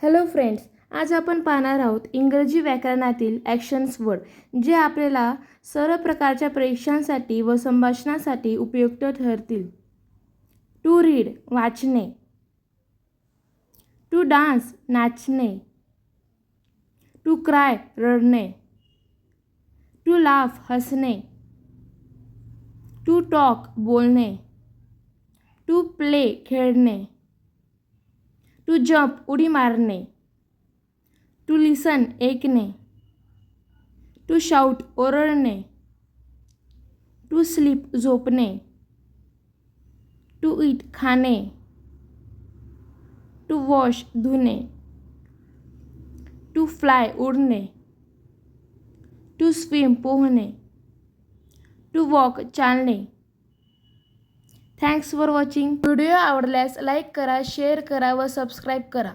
Hello friends, आज आपण पाहणार आहोत इंग्रजी व्याकरणातील ॲक्शन्स वर्ड जे आपल्याला सर्व प्रकारच्या परीक्षांसाठी व संभाषणासाठी उपयुक्त ठरतील. टू रीड वाचणे, टू डान्स नाचणे, टू क्राय रडणे, टू लाफ हसणे, टू टॉक बोलणे, टू प्ले खेळणे, टू जंप उडी मारणे, टू लिसन ऐकणे, टू शाऊट ओरडणे, टू स्लीप झोपणे, टू ईट खाणे, टू वॉश धुणे, टू फ्लाय उडणे, टू स्विम पोहणे, टू वॉक चालणे. Thanks for watching. व्हिडिओ आवडल्यास लाईक करा, शेअर करा व सबस्क्राईब करा.